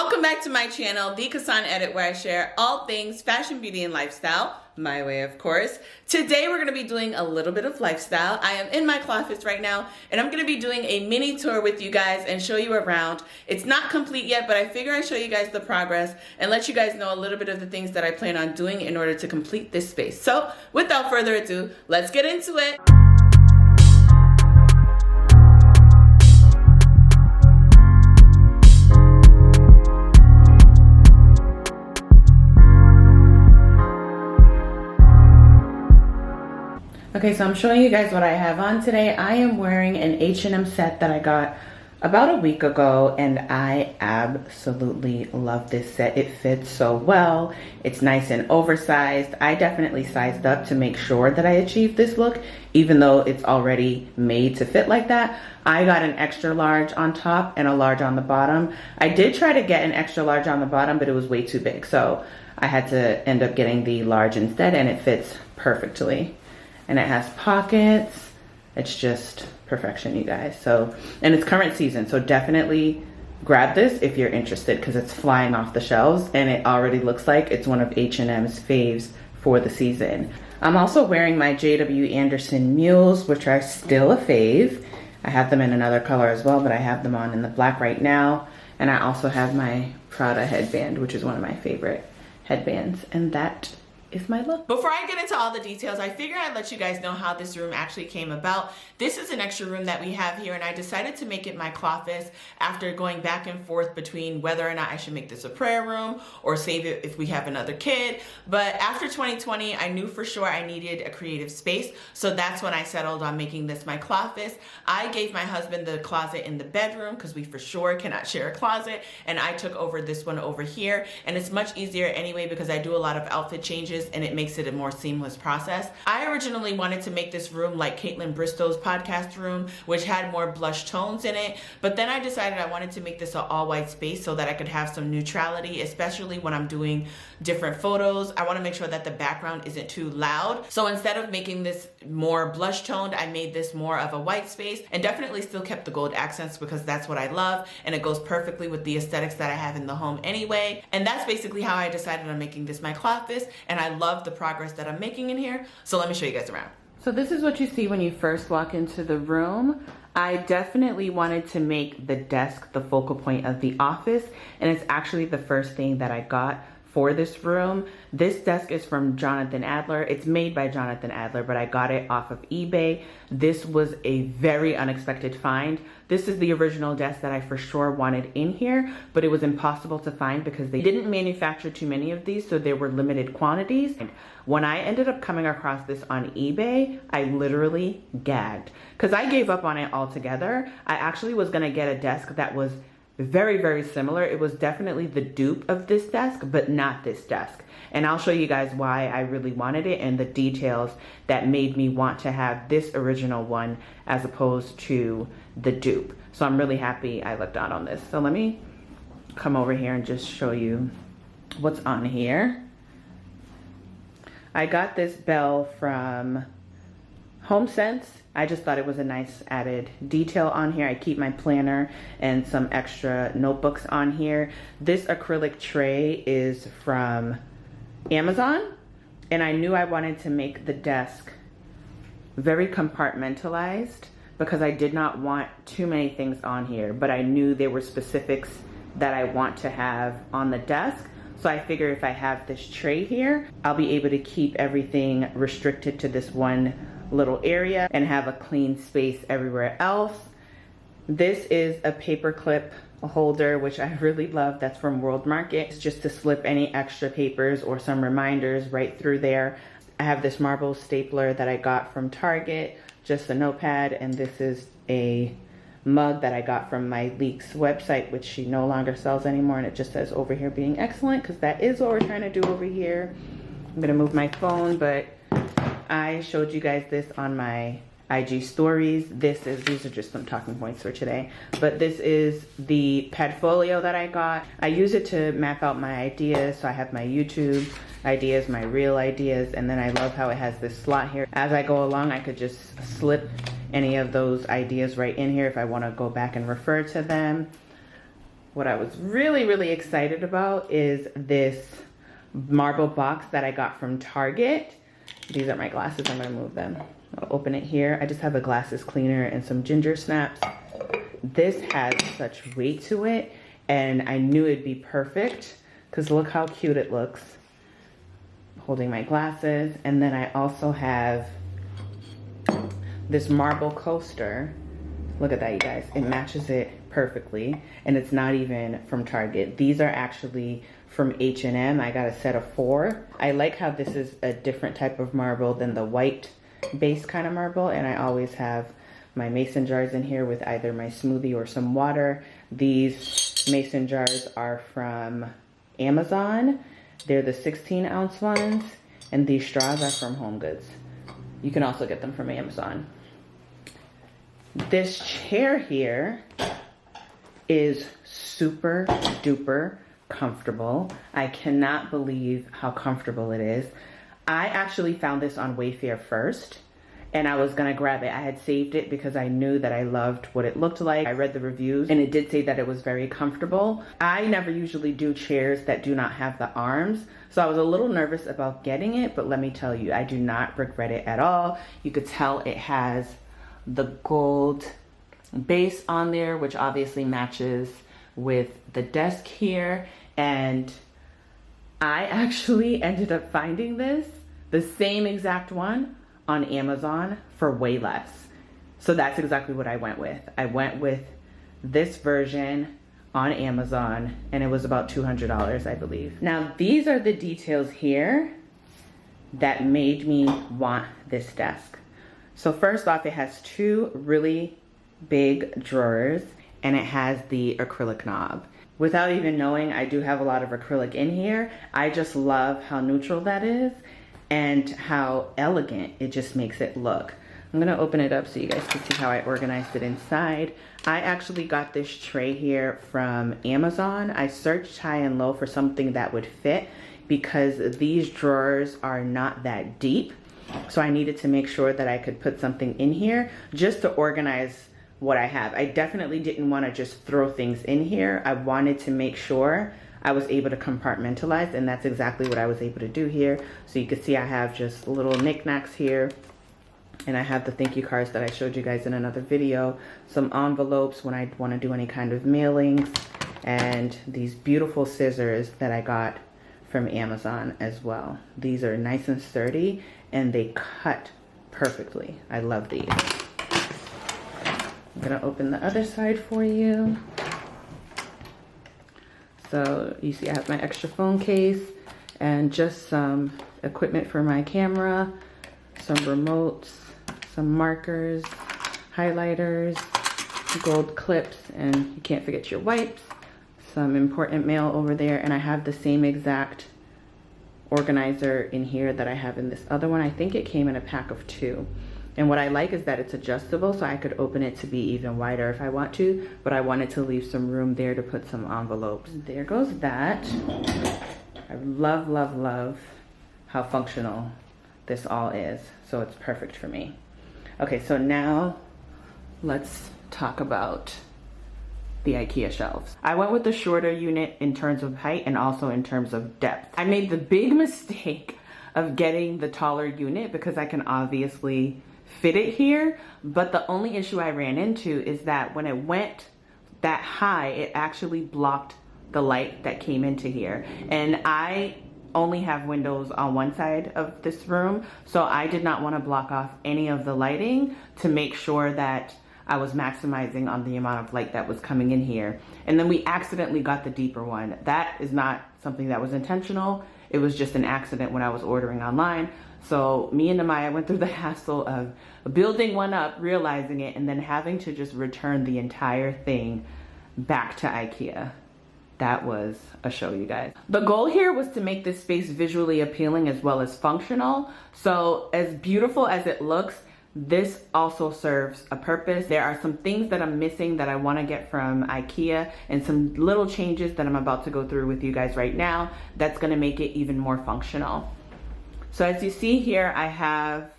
Welcome back to my channel, TheCassanEdit, where I share all things fashion, beauty, and lifestyle, my way of course. Today we're going to be doing a little bit of lifestyle. I am in my Cloffice right now, and I'm going to be doing a mini tour with you guys and show you around. It's not complete yet, but I figure I show you guys the progress and let you guys know a little bit of the things that I plan on doing in order to complete this space. So without further ado, let's get into it. Okay, so I'm showing you guys what I have on today. I am wearing an H&M set that I got about a week ago, and I absolutely love this set. It fits so well. It's nice and oversized. I definitely sized up to make sure that I achieved this look, even though it's already made to fit like that. I got an extra large on top and a large on the bottom. I did try to get an extra large on the bottom, but it was way too big, so I had to end up getting the large instead, and it fits perfectly. And it has pockets. It's just perfection, you guys. So, and it's current season, so definitely grab this if you're interested, because it's flying off the shelves and it already looks like it's one of H&M's faves for the season. I'm also wearing my JW Anderson mules, which are still a fave. I have them in another color as well, but I have them on in the black right now. And I also have my Prada headband, which is one of my favorite headbands, and that is my look. Before I get into all the details, I figure I'd let you guys know how this room actually came about. This is an extra room that we have here, and I decided to make it my Cloffice after going back and forth between whether or not I should make this a prayer room or save it if we have another kid. But after 2020, I knew for sure I needed a creative space, so that's when I settled on making this my Cloffice. I gave my husband the closet in the bedroom because we for sure cannot share a closet, and I took over this one over here, and it's much easier anyway because I do a lot of outfit changes and it makes it a more seamless process. I originally wanted to make this room like Caitlin Bristow's podcast room, which had more blush tones in it, but then I decided I wanted to make this an all-white space so that I could have some neutrality, especially when I'm doing different photos. I want to make sure that the background isn't too loud. So instead of making this more blush toned, I made this more of a white space and definitely still kept the gold accents because that's what I love, and it goes perfectly with the aesthetics that I have in the home anyway. And that's basically how I decided on making this my Cloffice, and I love the progress that I'm making in here. So let me show you guys around. So this is what you see when you first walk into the room. I definitely wanted to make the desk the focal point of the office, and it's actually the first thing that I got for this room. This desk is from Jonathan Adler. It's made by Jonathan Adler, but I got it off of eBay. This was a very unexpected find. This is the original desk that I for sure wanted in here, but it was impossible to find because they didn't manufacture too many of these, so there were limited quantities. And when I ended up coming across this on eBay, I literally gagged because I gave up on it altogether. I actually was gonna get a desk that was very, very similar. It was definitely the dupe of this desk, but not this desk. And I'll show you guys why I really wanted it and the details that made me want to have this original one as opposed to the dupe. So I'm really happy I lucked out on this. So let me come over here and just show you what's on here. I got this bell from HomeSense. I just thought it was a nice added detail on here. I keep my planner and some extra notebooks on here. This acrylic tray is from Amazon, and I knew I wanted to make the desk very compartmentalized because I did not want too many things on here, but I knew there were specifics that I want to have on the desk. So I figure if I have this tray here, I'll be able to keep everything restricted to this one little area and have a clean space everywhere else. This is a paper clip holder, which I really love. That's from World Market. It's just to slip any extra papers or some reminders right through there. I have this marble stapler that I got from Target, just a notepad, and this is a mug that I got from my Leaks website, which she no longer sells anymore, and it just says over here being excellent, because that is what we're trying to do over here. I'm gonna move my phone, but I showed you guys this on my IG stories. These are just some talking points for today, but this is the Padfolio that I got. I use it to map out my ideas. So I have my YouTube ideas, my real ideas, and then I love how it has this slot here. As I go along, I could just slip any of those ideas right in here if I want to go back and refer to them. what I was really excited about is this marble box that I got from Target. These are my glasses. I'm gonna move them. I'll open it here. I just have a glasses cleaner and some ginger snaps. This has such weight to it, and I knew it'd be perfect because look how cute it looks holding my glasses. And then I also have this marble coaster. Look at that, you guys. It matches it perfectly, and it's not even from Target. These are actually from H&M. I got a set of 4. I like how this is a different type of marble than the white base kind of marble, and I always have my mason jars in here with either my smoothie or some water. These mason jars are from Amazon. They're the 16-ounce ones, and these straws are from Home Goods. You can also get them from Amazon. This chair here is super duper comfortable. I cannot believe how comfortable it is. I actually found this on Wayfair first, and I was gonna grab it. I had saved it because I knew that I loved what it looked like. I read the reviews and it did say that it was very comfortable. I never usually do chairs that do not have the arms, so I was a little nervous about getting it, but let me tell you, I do not regret it at all. You could tell it has the gold base on there, which obviously matches with the desk here. And I actually ended up finding this, the same exact one, on Amazon for way less. So that's exactly what I went with. I went with this version on Amazon, and it was about $200, I believe. Now, these are the details here that made me want this desk. So first off, it has 2 really big drawers, and it has the acrylic knob. Without even knowing, I do have a lot of acrylic in here. I just love how neutral that is and how elegant it just makes it look. I'm gonna open it up so you guys can see how I organized it inside. I actually got this tray here from Amazon. I searched high and low for something that would fit because these drawers are not that deep. So I needed to make sure that I could put something in here just to organize what I have. I definitely didn't want to just throw things in here. I wanted to make sure I was able to compartmentalize, and that's exactly what I was able to do here. So you can see I have just little knickknacks here, and I have the thank you cards that I showed you guys in another video, some envelopes when I want to do any kind of mailings, and these beautiful scissors that I got from Amazon as well. These are nice and sturdy, and they cut perfectly. I love these. I'm gonna open the other side for you. So you see I have my extra phone case and just some equipment for my camera, some remotes, some markers, highlighters, gold clips, and you can't forget your wipes, some important mail over there, and I have the same exact organizer in here that I have in this other one. I think it came in a pack of 2. And what I like is that it's adjustable, so I could open it to be even wider if I want to, but I wanted to leave some room there to put some envelopes. There goes that. I love, love, love how functional this all is. So it's perfect for me. Okay, so now let's talk about the IKEA shelves. I went with the shorter unit in terms of height and also in terms of depth. I made the big mistake of getting the taller unit because I can obviously fit it here, but the only issue I ran into is that when it went that high, it actually blocked the light that came into here. And I only have windows on one side of this room, so I did not want to block off any of the lighting to make sure that I was maximizing on the amount of light that was coming in here. And then we accidentally got the deeper one. That is not something that was intentional. It was just an accident when I was ordering online. So me and Amaya went through the hassle of building one up, realizing it, and then having to just return the entire thing back to IKEA. That was a show, you guys. The goal here was to make this space visually appealing as well as functional. So as beautiful as it looks, this also serves a purpose. There are some things that I'm missing that I want to get from IKEA, and some little changes that I'm about to go through with you guys right now that's going to make it even more functional. So as you see here, I have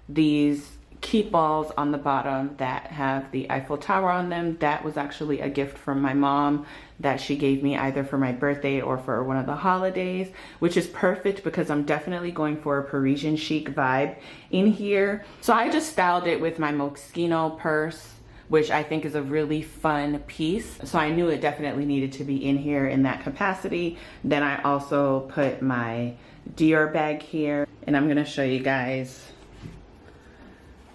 these keep balls on the bottom that have the Eiffel Tower on them. That was actually a gift from my mom that she gave me either for my birthday or for one of the holidays, which is perfect because I'm definitely going for a Parisian chic vibe in here. So I just styled it with my Moschino purse, which I think is a really fun piece. So I knew it definitely needed to be in here in that capacity. Then I also put my Dior bag here, and I'm gonna show you guys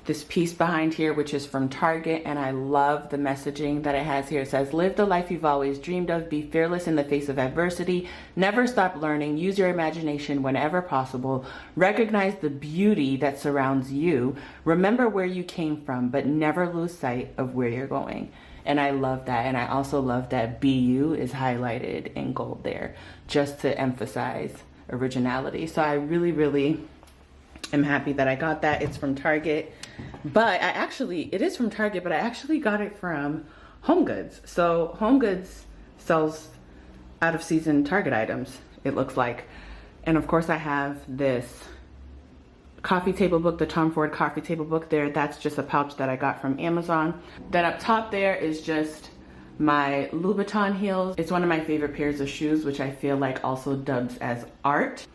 this piece behind here, which is from Target, and I love the messaging that it has here. It says, live the life you've always dreamed of, be fearless in the face of adversity, never stop learning, use your imagination whenever possible, recognize the beauty that surrounds you, remember where you came from, but never lose sight of where you're going. And I love that. And I also love that BU is highlighted in gold there, just to emphasize originality. So I really I'm happy that I got that. It's from Target, but it is from Target, but I actually got it from Home Goods. So Home Goods sells out of season Target items, it looks like. And of course I have this coffee table book, the Tom Ford coffee table book there. That's just a pouch that I got from Amazon. Then up top there is just my Louboutin heels. It's one of my favorite pairs of shoes, which I feel like also dubs as art.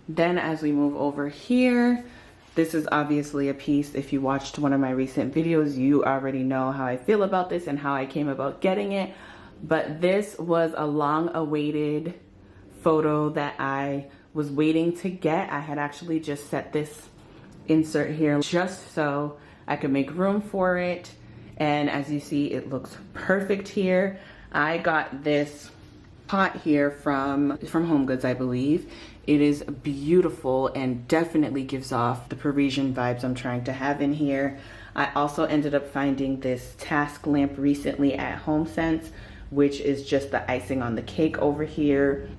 Then as we move over here, this is obviously a piece. If you watched one of my recent videos, you already know how I feel about this and how I came about getting it. But this was a long-awaited photo that I was waiting to get. I had actually just set this insert here just so I could make room for it. And as you see, it looks perfect here. I got this pot here from Home Goods, I believe. It is beautiful and definitely gives off the Parisian vibes I'm trying to have in here. I also ended up finding this task lamp recently at HomeSense, which is just the icing on the cake over here.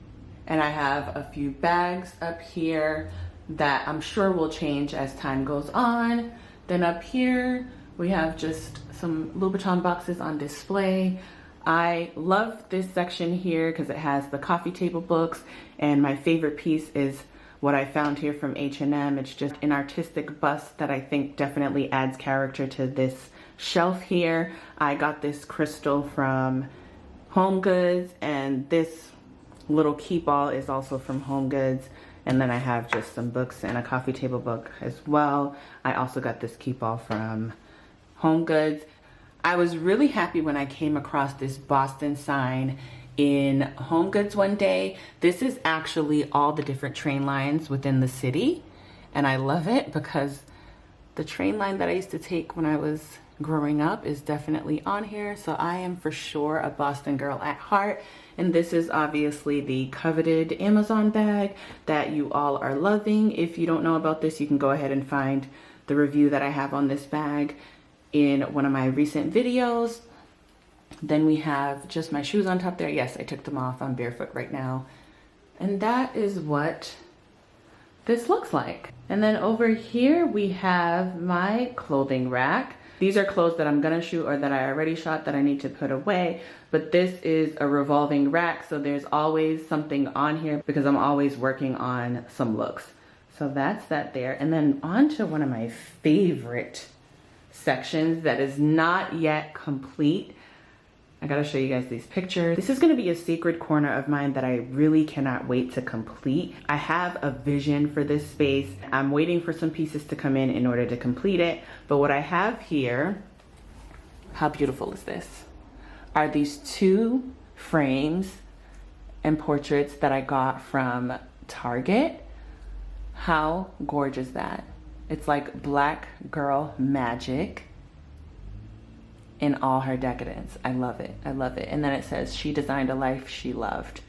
And I have a few bags up here that I'm sure will change as time goes on. Then up here, we have just some Louboutin boxes on display. I love this section here because it has the coffee table books, and my favorite piece is what I found here from H&M. It's just an artistic bust that I think definitely adds character to this shelf here. I got this crystal from Home Goods, and this little key ball is also from Home Goods. And then I have just some books and a coffee table book as well. I also got this key ball from Home Goods. I was really happy when I came across this Boston sign in Home Goods one day. This is actually all the different train lines within the city. And I love it because the train line that I used to take when I was growing up is definitely on here. So I am for sure a Boston girl at heart. And this is obviously the coveted Amazon bag that you all are loving. If you don't know about this, you can go ahead and find the review that I have on this bag in one of my recent videos. Then we have just my shoes on top there. Yes, I took them off. I'm barefoot right now. And that is what this looks like. And then over here we have my clothing rack. These are clothes that I'm gonna shoot or that I already shot that I need to put away. But this is a revolving rack, so there's always something on here because I'm always working on some looks. So that's that there. And then on to one of my favorite sections that is not yet complete. I gotta show you guys these pictures. This is gonna be a secret corner of mine that I really cannot wait to complete. I have a vision for this space. I'm waiting for some pieces to come in order to complete it. But what I have here, how beautiful is this? Are these two frames and portraits that I got from Target. How gorgeous is that? It's like black girl magic in all her decadence. I love it. I love it. And then it says, she designed a life she loved.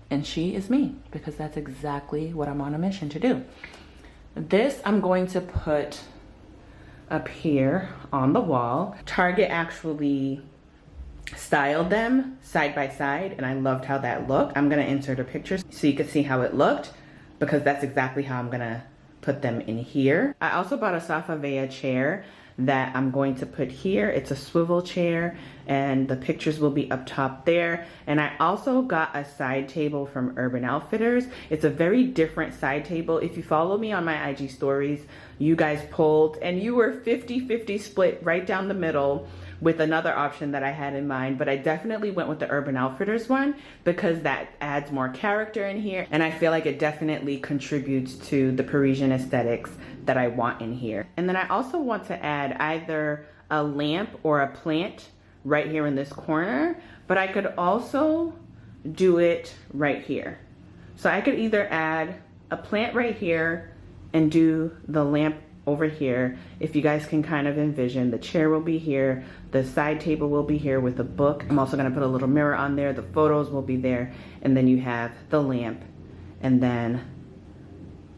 And she is me, because that's exactly what I'm on a mission to do. This I'm going to put up here on the wall. Target actually styled them side by side, and I loved how that looked. I'm gonna insert a picture so you can see how it looked, because that's exactly how I'm gonna put them in here. I also bought a Safavieh chair that I'm going to put here. It's a swivel chair and the pictures will be up top there. And I also got a side table from Urban Outfitters. It's a very different side table. If you follow me on my IG stories, you guys pulled and you were 50-50 split right down the middle with another option that I had in mind, but I definitely went with the Urban Outfitters one because that adds more character in here, and I feel like it definitely contributes to the Parisian aesthetics that I want in here. And then I also want to add either a lamp or a plant right here in this corner, but I could also do it right here. So I could either add a plant right here and do the lamp over here. If you guys can kind of envision, the chair will be here, the side table will be here with a book. I'm also gonna put a little mirror on there, the photos will be there, and then you have the lamp and then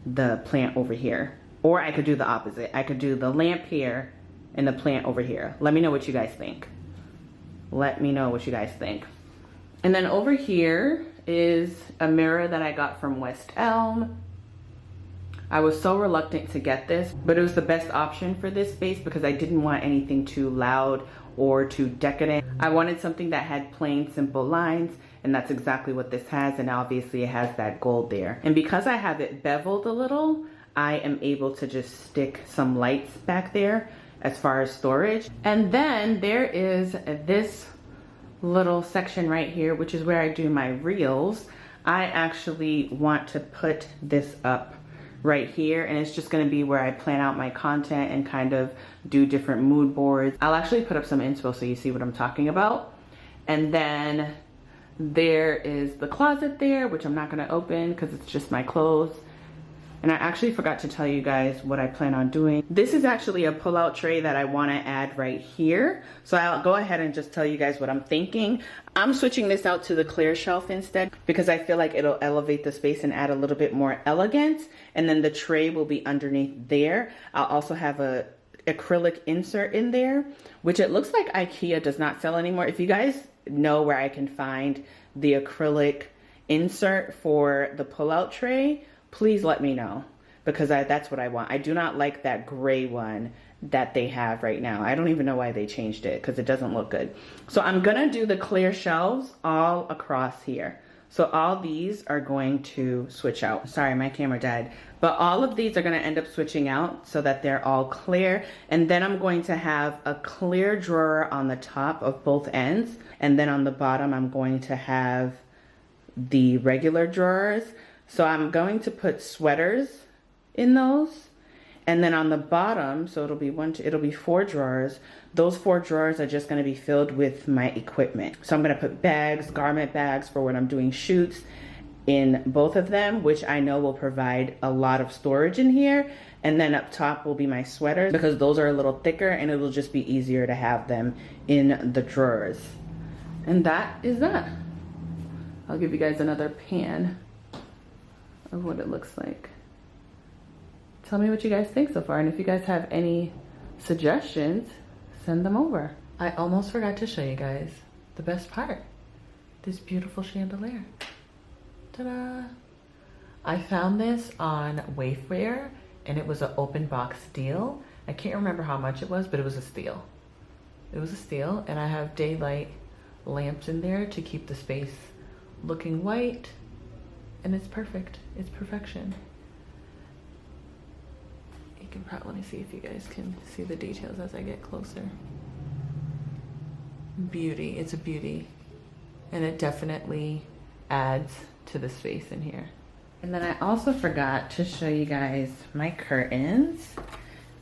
the plant over here. Or I could do the opposite. I could do the lamp here and the plant over here. Let me know what you guys think. Let me know what you guys think. And then over here is a mirror that I got from West Elm. I was so reluctant to get this, but it was the best option for this space because I didn't want anything too loud or too decadent. I wanted something that had plain, simple lines, and that's exactly what this has, and obviously it has that gold there. And because I have it beveled a little, I am able to just stick some lights back there as far as storage. And then there is this little section right here, which is where I do my reels. I actually want to put this up right here, and it's just going to be where I plan out my content and kind of do different mood boards. I'll actually put up some inspo so you see what I'm talking about. And then there is the closet there, which I'm not going to open because it's just my clothes. And I actually forgot to tell you guys what I plan on doing. This is actually a pull-out tray that I want to add right here. So I'll go ahead and just tell you guys what I'm thinking. I'm switching this out to the clear shelf instead because I feel like it'll elevate the space and add a little bit more elegance. And then the tray will be underneath there. I'll also have a acrylic insert in there, which it looks like IKEA does not sell anymore. If you guys know where I can find the acrylic insert for the pull-out tray, please let me know because that's what I want. I do not like that gray one that they have right now. I don't even know why they changed it because it doesn't look good. So I'm gonna do the clear shelves all across here. So all these are going to switch out. Sorry, my camera died. But all of these are gonna end up switching out so that they're all clear. And then I'm going to have a clear drawer on the top of both ends. And then on the bottom, I'm going to have the regular drawers. So I'm going to put sweaters in those. And then on the bottom, so it'll be 4 drawers. Those 4 drawers are just gonna be filled with my equipment. So I'm gonna put bags, garment bags for when I'm doing shoots in both of them, which I know will provide a lot of storage in here. And then up top will be my sweaters because those are a little thicker and it'll just be easier to have them in the drawers. And that is that. I'll give you guys another pan of what it looks like. Tell me what you guys think so far, and if you guys have any suggestions, send them over. I almost forgot to show you guys the best part, this beautiful chandelier. Ta-da! I found this on Wayfair and it was an open box deal. I can't remember how much it was, but it was a steal. It was a steal, and I have daylight lamps in there to keep the space looking white. And it's perfect. It's perfection. You can probably, let me see if you guys can see the details as I get closer. Beauty. It's a beauty. And it definitely adds to the space in here. And then I also forgot to show you guys my curtains.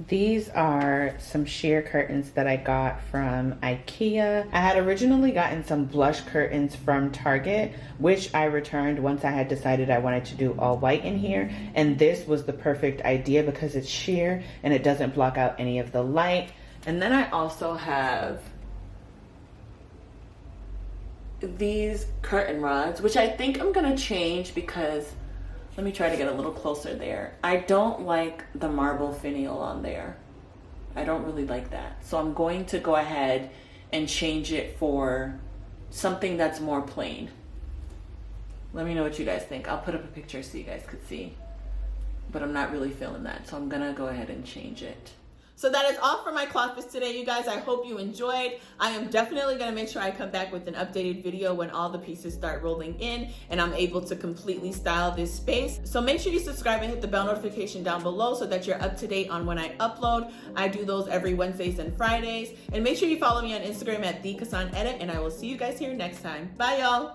These are some sheer curtains that I got from IKEA. I had originally gotten some blush curtains from Target, which I returned once I had decided I wanted to do all white in here. And this was the perfect idea because it's sheer and it doesn't block out any of the light. And then I also have these curtain rods, which I think I'm gonna change because, let me try to get a little closer there. I don't like the marble finial on there. I don't really like that. So I'm going to go ahead and change it for something that's more plain. Let me know what you guys think. I'll put up a picture so you guys could see. But I'm not really feeling that, so I'm gonna go ahead and change it. So that is all for my Cloffice today, you guys. I hope you enjoyed. I am definitely going to make sure I come back with an updated video when all the pieces start rolling in and I'm able to completely style this space. So make sure you subscribe and hit the bell notification down below so that you're up to date on when I upload. I do those every Wednesdays and Fridays. And make sure you follow me on Instagram at TheCassanEdit, and I will see you guys here next time. Bye, y'all.